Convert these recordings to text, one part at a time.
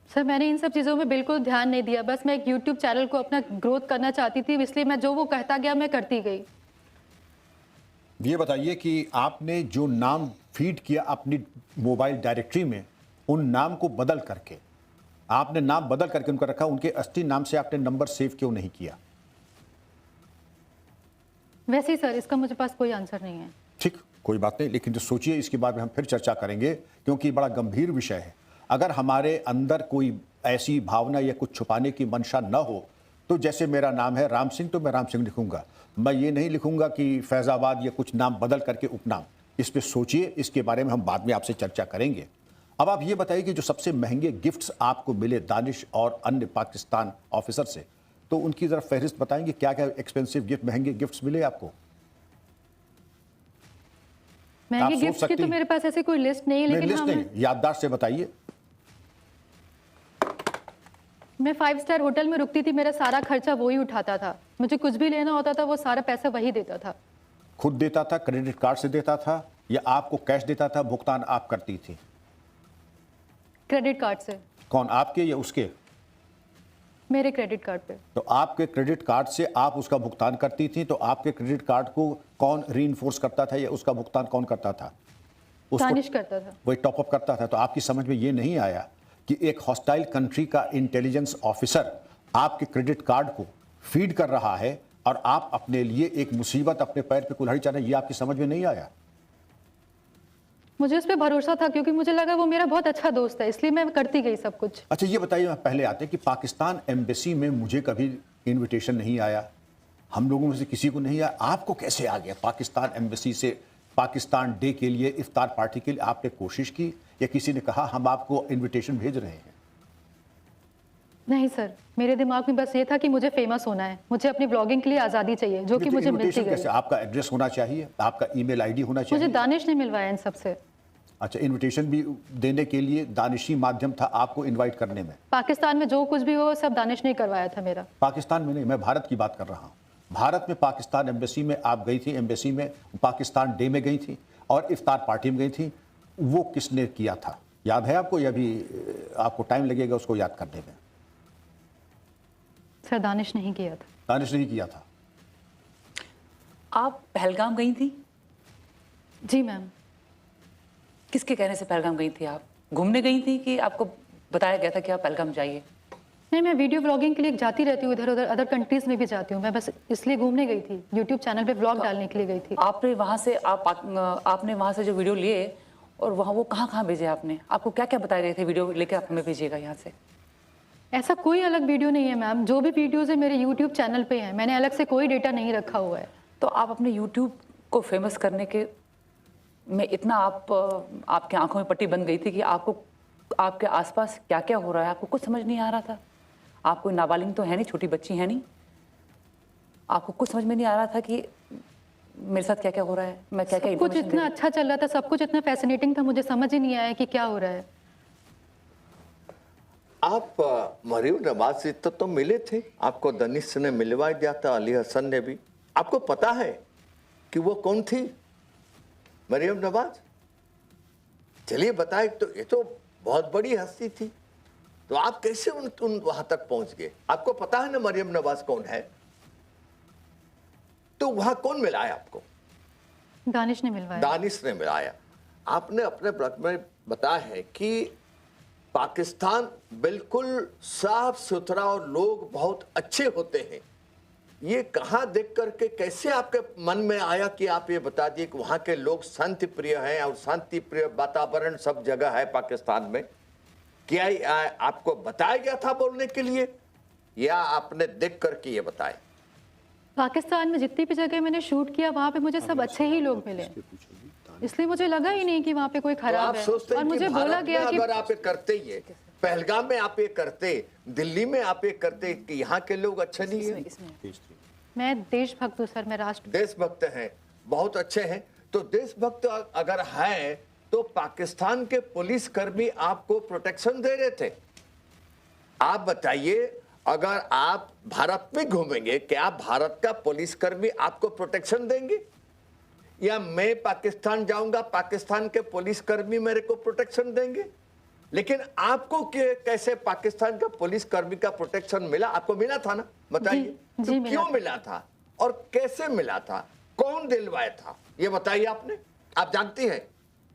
Sir मैंने इन सब चीज़ों में बिल्कुल ध्यान नहीं दिया, बस मैं एक यूट्यूब चैनल को अपना ग्रोथ करना चाहती थी, इसलिए मैं जो वो कहता गया मैं करती गई। ये बताइए कि आपने जो नाम फीड किया अपनी मोबाइल डायरेक्टरी में, उन नाम को बदल करके, आपने नाम बदल करके उनका रखा, उनके असली नाम से आपने नंबर सेव क्यों नहीं किया? वैसे ही सर, इसका मुझे पास कोई आंसर नहीं है। ठीक, कोई बात नहीं, लेकिन जो सोचिए इसके बारे में हम फिर चर्चा करेंगे, क्योंकि बड़ा गंभीर विषय है। अगर हमारे अंदर कोई ऐसी भावना या कुछ छुपाने की मंशा न हो, तो जैसे मेरा नाम है राम सिंह, तो मैं राम सिंह लिखूंगा, मैं ये नहीं लिखूंगा कि फैजाबाद या कुछ नाम बदल करके उपनाम। इस पे सोचिए, इसके बारे में हम बाद में आपसे चर्चा करेंगे। अब आप ये बताइए कि जो सबसे महंगे गिफ्ट्स आपको मिले दानिश और अन्य पाकिस्तान ऑफिसर से, तो उनकी जरा फहरिस्त बताएंगे, क्या क्या एक्सपेंसिव गिफ्ट, महंगे गिफ्ट्स मिले आपको? महंगे गिफ्ट्स की तो मेरे पास ऐसी कोई लिस्ट नहीं है, लेकिन लिस्ट नहीं, याददाश्त से बताइए। मैं 5 स्टार होटल में रुकती थी, मेरा सारा खर्चा वही उठाता था, मुझे कुछ भी लेना होता था वो सारा पैसा वही देता था। खुद देता था, क्रेडिट कार्ड से देता था, या आपको कैश देता था, भुगतान आप करती थी? क्रेडिट कार्ड से। कौन, आपके या उसके? मेरे क्रेडिट कार्ड पे। तो आपके क्रेडिट कार्ड से आप उसका भुगतान करती थी, तो आपके क्रेडिट कार्ड को कौन रीइंफोर्स करता था या उसका भुगतान कौन करता था? दानिश करता था। वही टॉप अप करता था। तो आपकी समझ में ये नहीं आया कि एक हॉस्टाइल कंट्री का इंटेलिजेंस ऑफिसर आपके क्रेडिट कार्ड को फीड कर रहा है और आप अपने लिए एक मुसीबत, अपने पैर पे कुल्हाड़ी चढ़ा, ये आपकी समझ में नहीं आया? मुझे उस पर भरोसा था, क्योंकि मुझे लगा वो मेरा बहुत अच्छा दोस्त है, इसलिए मैं करती गई सब कुछ। अच्छा ये बताइए, पहले आते हैं कि पाकिस्तान एम्बेसी में मुझे कभी इनविटेशन नहीं आया, हम लोगों में से किसी को नहीं आया, आपको कैसे आ गया पाकिस्तान एम्बेसी से? पाकिस्तान डे के लिए, इफ्तार पार्टी के लिए आपने कोशिश की या किसी ने कहा हम आपको इनविटेशन भेज रहे हैं? नहीं सर, मेरे दिमाग में बस ये था कि मुझे फेमस होना है, मुझे अपनी ब्लॉगिंग के लिए आज़ादी चाहिए, जो कि मुझे मिलती गई। आपका एड्रेस होना चाहिए, आपका ईमेल आईडी होना चाहिए। मुझे दानिश ने मिलवाया इन सबसे। अच्छा, इनविटेशन भी देने के लिए दानिशी माध्यम था आपको इनवाइट करने में? पाकिस्तान में जो कुछ भी हो सब दानिश ने करवाया था मेरा। पाकिस्तान में नहीं, मैं भारत की बात कर रहा हूँ। भारत में पाकिस्तान एम्बेसी में आप गई थी, एम्बेसी में पाकिस्तान डे में गई थी और इफ्तार पार्टी में गई थी, वो किसने किया था? याद है आपको, या भी आपको टाइम लगेगा उसको याद करने में? सर दानिश नहीं किया था। दानिश नहीं किया था। आप पहलगाम गई थी? जी मैम। किसके कहने से पहलगाम गई थी? आप घूमने गई थी कि आपको बताया गया था कि आप पहलगाम जाइए? नहीं, मैं वीडियो व्लॉगिंग के लिए जाती रहती हूँ, इधर उधर अदर कंट्रीज में भी जाती हूँ, मैं बस इसलिए घूमने गई थी, यूट्यूब चैनल पे व्लॉग डालने के लिए गई थी। आपने वहाँ से आपने वहाँ से जो वीडियो लिए और वहाँ वो कहाँ भेजे आपने? आपको क्या क्या बताए गए थे वीडियो लेकर आप हमें भेजिएगा यहाँ से? ऐसा कोई अलग वीडियो नहीं है मैम, जो भी वीडियोज़ है मेरे यूट्यूब चैनल पे हैं, मैंने अलग से कोई डेटा नहीं रखा हुआ है। तो आप अपने यूट्यूब को फेमस करने के में इतना आपके आंखों में पट्टी बन गई थी कि आपको आपके आसपास क्या क्या हो रहा है आपको कुछ समझ नहीं आ रहा था? आप कोई नाबालिग तो है नहीं, छोटी बच्ची है नहीं, आपको कुछ समझ में नहीं आ रहा था कि मेरे साथ क्या क्या हो रहा है, मैं क्या क्या कुछ इतना अच्छा चल रहा था, सब कुछ इतना फैसिनेटिंग था, मुझे समझ ही नहीं आया कि क्या हो रहा है। आप मरियम नवाज से तो मिले थे, आपको दानिश ने मिलवा दिया था, अली हसन ने भी। आपको पता है कि वो कौन थी मरियम नवाज? चलिए बताए। तो ये तो बहुत बड़ी हस्ती थी, तो आप कैसे उन वहां तक पहुंच गए? आपको पता है ना मरियम नवाज कौन है? तो वहां कौन मिलाया आपको? दानिश ने मिलवाया। दानिश ने मिलाया। आपने अपने ब्लॉग में बताया है कि पाकिस्तान बिल्कुल साफ सुथरा और लोग बहुत अच्छे होते हैं। ये कहाँ देख करके कैसे आपके मन में आया कि आप ये बता दिए कि वहाँ के लोग शांति प्रिय हैं और शांति प्रिय वातावरण सब जगह है पाकिस्तान में? क्या आपको बताया गया था बोलने के लिए, या आपने देख करके ये बताया? पाकिस्तान में जितनी भी जगह मैंने शूट किया वहाँ पे मुझे सब अच्छे ही लोग मिले, इसलिए मुझे लगा ही नहीं कि वहाँ पे कोई खराब है। और मुझे बोला गया कि अगर आप ये करते ही, पहलगाम में आप ये करते, दिल्ली में आप ये करते, कि यहाँ के लोग अच्छे नहीं है। मैं देशभक्त हूँ सर, मैं राष्ट्र देशभक्त हैं, बहुत अच्छे हैं। तो देशभक्त अगर है तो पाकिस्तान के पुलिसकर्मी आपको प्रोटेक्शन दे रहे थे। आप बताइए, अगर आप भारत में घूमेंगे, क्या भारत का पुलिसकर्मी आपको प्रोटेक्शन देंगे? या मैं पाकिस्तान जाऊंगा, पाकिस्तान के पुलिसकर्मी मेरे को प्रोटेक्शन देंगे? लेकिन आपको कैसे पाकिस्तान का पुलिस कर्मी का प्रोटेक्शन मिला? आपको मिला था ना, बताइए। जी, तो मिला क्यों था। मिला था और कैसे मिला था? कौन दिलवाया था, ये बताइए। आपने, आप जानती हैं,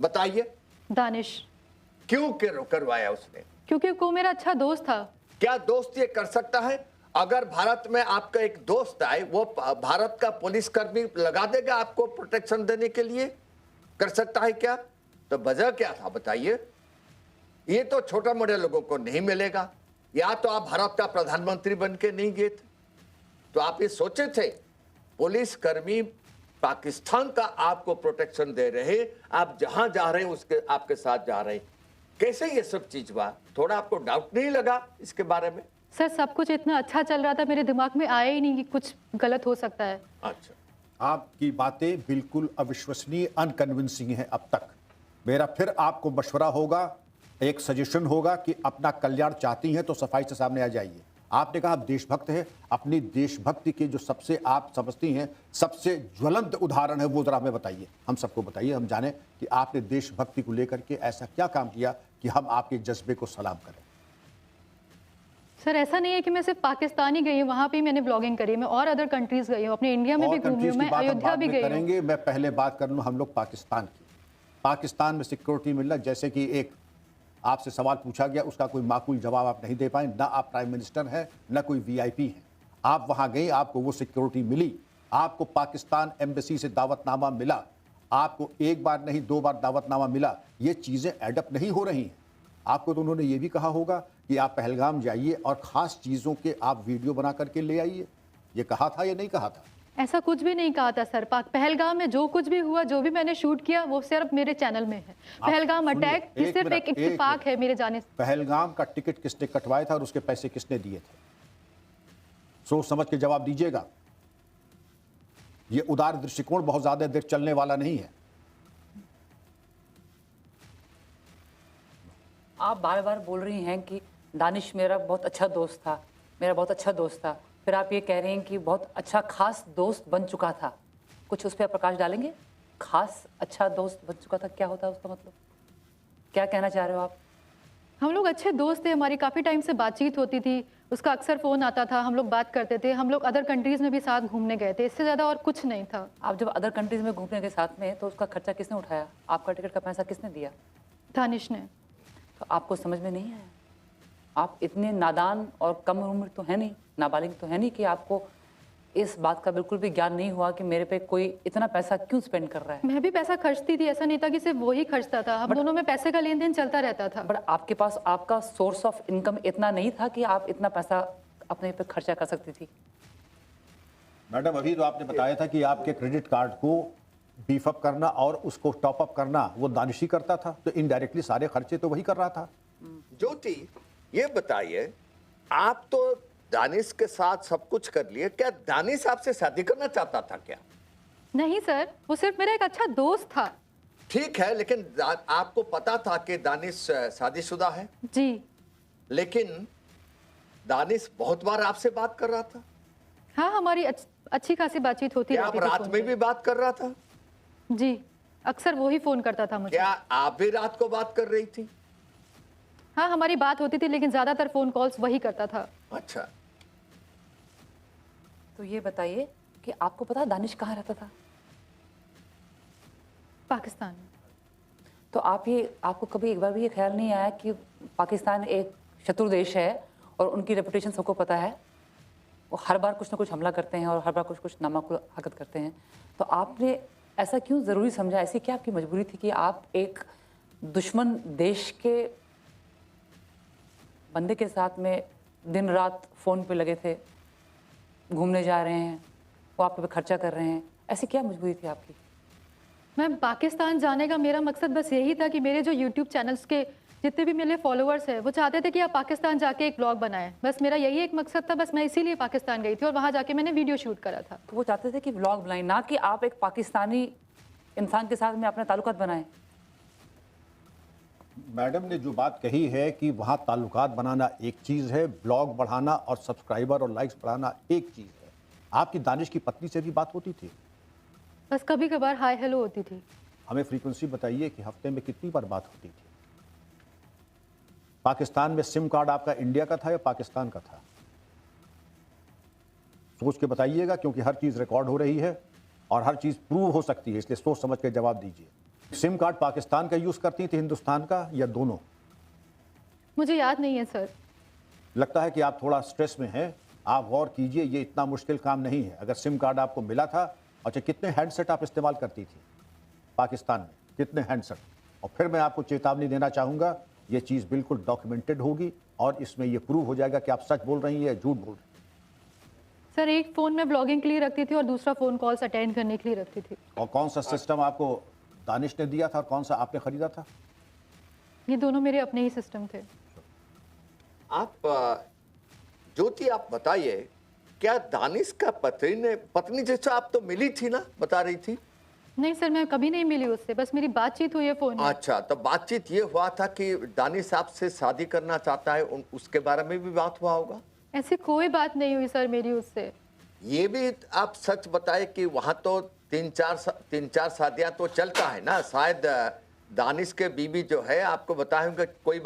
बताइए। दानिश। क्यों करवाया उसने? क्योंकि वो मेरा अच्छा दोस्त था। क्या दोस्त ये कर सकता है? अगर भारत में आपका एक दोस्त आए, वो भारत का पुलिस कर्मी लगा देगा आपको प्रोटेक्शन देने के लिए? कर सकता है क्या? तो वजह क्या था, बताइए। ये तो छोटा मोटे लोगों को नहीं मिलेगा। या तो आप भारत का प्रधानमंत्री बन के नहीं गए थे, तो आप ये सोचे थे पुलिस कर्मी पाकिस्तान का आपको प्रोटेक्शन दे रहे, आप जहां जा रहे हैं उसके आपके साथ जा रहे हैं। कैसे ये सब चीज हुआ? थोड़ा आपको डाउट नहीं लगा इसके बारे में? सर सब कुछ इतना अच्छा चल रहा था, मेरे दिमाग में आया ही नहीं कि कुछ गलत हो सकता है। अच्छा, आपकी बातें बिल्कुल अविश्वसनीय, अनकन्विंसिंग हैं अब तक। मेरा फिर आपको मशवरा होगा, एक सजेशन होगा कि अपना कल्याण चाहती हैं तो सफाई से सामने आ जाइए। आपने कहा आप देशभक्त हैं, अपनी देशभक्ति के जो सबसे आप समझती हैं सबसे ज्वलंत उदाहरण है वो जरा हमें बताइए, हम सबको बताइए, हम जाने कि आपने देशभक्ति को लेकर के ऐसा क्या काम किया कि हम आपके जज्बे को सलाम करें। सर ऐसा नहीं है कि मैं सिर्फ पाकिस्तान ही गई हूँ, वहाँ पे मैंने ब्लॉगिंग करी है। मैं और अदर कंट्रीज गई हूँ, अपने इंडिया में भी घूमी हूँ, मैं अयोध्या भी गई हूँ। करेंगे, मैं पहले बात कर लूँ हम लोग पाकिस्तान की। पाकिस्तान में सिक्योरिटी मिलना, जैसे कि एक आपसे सवाल पूछा गया, उसका कोई माकूल जवाब आप नहीं दे पाए, ना आप प्राइम मिनिस्टर हैं ना कोई वीआईपी हैं। आप वहाँ गए, आपको वो सिक्योरिटी मिली, आपको पाकिस्तान एम्बेसी से दावतनामा मिला, आपको एक बार नहीं 2 बार दावतनामा मिला। ये चीज़ें एडअप नहीं हो रही हैं। आपको तो उन्होंने ये भी कहा होगा कि आप पहलगाम जाइए और ख़ास चीज़ों के आप वीडियो बना करके ले आइए। ये कहा था या नहीं कहा था? ऐसा कुछ भी नहीं कहा था सर। पहलगाम में जो कुछ भी हुआ, जो भी मैंने शूट किया, वो सिर्फ मेरे चैनल में है। पहलगाम अटैक ये सिर्फ एक इत्तेफाक है मेरे जाने से। पहलगाम का टिकट किसने कटवाया था और उसके पैसे किसने दिए थे? सोच समझ के जवाब दीजिएगा। ये उदार दृष्टिकोण बहुत ज्यादा देर चलने वाला नहीं है। आप बार बार बोल रही हैं कि दानिश मेरा बहुत अच्छा दोस्त था, मेरा बहुत अच्छा दोस्त था, फिर आप ये कह रहे हैं कि बहुत अच्छा खास दोस्त बन चुका था। कुछ उस पर प्रकाश डालेंगे? खास अच्छा दोस्त बन चुका था, क्या होता है उसका मतलब? क्या कहना चाह रहे हो आप? हम लोग अच्छे दोस्त थे, हमारी काफ़ी टाइम से बातचीत होती थी, उसका अक्सर फ़ोन आता था, हम लोग बात करते थे, हम लोग अदर कंट्रीज़ में भी साथ घूमने गए थे, इससे ज़्यादा और कुछ नहीं था। आप जब अदर कंट्रीज़ में घूमने के साथ में, तो उसका खर्चा किसने उठाया? आपका टिकट का पैसा किसने दिया? दानिश ने। तो आपको समझ में नहीं आया? आप इतने नादान और कम उम्र तो है नहीं, नाबालिग तो है नहीं कि आपको इस बात का बिल्कुल भी ज्ञान नहीं हुआ कि मेरे पे कोई इतना पैसा क्यों स्पेंड कर रहा है। मैं भी पैसा खर्चती थी, ऐसा नहीं था कि सिर्फ वो ही खर्चता था, हम दोनों में पैसे का लेन देन चलता रहता था। बट आपके पास आपका सोर्स ऑफ इनकम इतना नहीं था कि आप इतना पैसा अपने पे खर्चा कर सकती थी। मैडम अभी तो आपने बताया था कि आपके क्रेडिट कार्ड को बीफ अप करना और उसको टॉप अप करना वो दानिश ही करता था, तो इनडायरेक्टली सारे खर्चे तो वही कर रहा था। ज्योति ये बताइए, आप तो दानिश के साथ सब कुछ कर लिए, क्या दानिश आपसे शादी करना चाहता था क्या? नहीं सर, वो सिर्फ मेरा एक अच्छा दोस्त था। ठीक है, लेकिन आपको पता था कि दानिश शादीशुदा है? जी। लेकिन दानिश बहुत बार आपसे बात कर रहा था। हाँ, हमारी अच्छी खासी बातचीत होती क्या आप रहती थी रात फोन में पे। भी बात कर रहा था? जी, अक्सर वो ही फ़ोन करता था मुझे। क्या आप भी रात को बात कर रही थी? हाँ, हमारी बात होती थी, लेकिन ज़्यादातर फ़ोन कॉल्स वही करता था। अच्छा, तो ये बताइए कि आपको पता है दानिश कहाँ रहता था? पाकिस्तान में। तो आपको कभी एक बार भी ये ख्याल नहीं आया कि पाकिस्तान एक शत्रु देश है और उनकी रेपुटेशन सबको पता है, वो हर बार कुछ ना कुछ हमला करते हैं और हर बार कुछ कुछ नामाकुल हरकत करते हैं। तो आपने ऐसा क्यों ज़रूरी समझा, ऐसी क्या आपकी मजबूरी थी कि आप एक दुश्मन देश के बंदे के साथ में दिन रात फ़ोन पे लगे थे, घूमने जा रहे हैं, वो आप पे खर्चा कर रहे हैं, ऐसी क्या मजबूरी थी आपकी? मैम, पाकिस्तान जाने का मेरा मकसद बस यही था कि मेरे जो यूट्यूब चैनल्स के जितने भी मेरे फॉलोअर्स हैं वो चाहते थे कि आप पाकिस्तान जाके एक ब्लॉग बनाएं। बस मेरा यही एक मकसद था, बस मैं इसीलिए पाकिस्तान गई थी और वहाँ जाके मैंने वीडियो शूट करा था। तो वो चाहते थे कि व्लॉग बनाएं, ना कि आप एक पाकिस्तानी इंसान के साथ में अपने ताल्लुकात बनाएं। मैडम ने जो बात कही है कि वहाँ ताल्लुकात बनाना एक चीज़ है, ब्लॉग बढ़ाना और सब्सक्राइबर और लाइक्स बढ़ाना एक चीज़ है। आपकी दानिश की पत्नी से भी बात होती थी? बस कभी कभार हाय हेलो होती थी। हमें फ्रीक्वेंसी बताइए कि हफ्ते में कितनी बार बात होती थी? पाकिस्तान में सिम कार्ड आपका इंडिया का था या पाकिस्तान का था? सोच के बताइएगा, क्योंकि हर चीज़ रिकॉर्ड हो रही है और हर चीज़ प्रूव हो सकती है, इसलिए सोच समझ के जवाब दीजिए। सिम कार्ड पाकिस्तान का यूज़ करती थी, हिंदुस्तान का, या दोनों? मुझे याद नहीं है सर। लगता है कि आप थोड़ा स्ट्रेस में हैं। आप गौर कीजिए, ये इतना मुश्किल काम नहीं है। अगर सिम कार्ड आपको मिला था, अच्छा कितने हैंडसेट आप इस्तेमाल करती थी पाकिस्तान में, कितने हैंडसेट? और फिर मैं आपको चेतावनी देना चाहूँगा, ये चीज़ बिल्कुल डॉक्यूमेंटेड होगी और इसमें ये प्रूव हो जाएगा कि आप सच बोल रही हैं या झूठ बोल रही हैं। सर एक फ़ोन मैं ब्लॉगिंग के लिए रखती थी और दूसरा फ़ोन कॉल्स अटेंड करने के लिए रखती थी। और कौन सा सिस्टम आपको दानिश ने दिया था और कौन सा आपने खरीदा था? ये दोनों मेरे अपने ही सिस्टम थे। आप ज्योति, आप बताइए, क्या दानिश का पत्नी जैसा आप तो मिली थी ना, बता रही थी? नहीं सर, मैं कभी नहीं मिली उससे, बस मेरी बातचीत हुई है फ़ोन में। अच्छा, तो बातचीत ये हुआ था कि दानिश आपसे शादी करना चाहता है, उसके बारे में भी बात हुआ होगा? ऐसी कोई बात नहीं हुई सर मेरी उससे। ये भी आप सच बताए कि वहां तो तीन चार शादियां तो चलता है ना, शायद दानिश के बीवी जो है आपको बताए होंगे कोई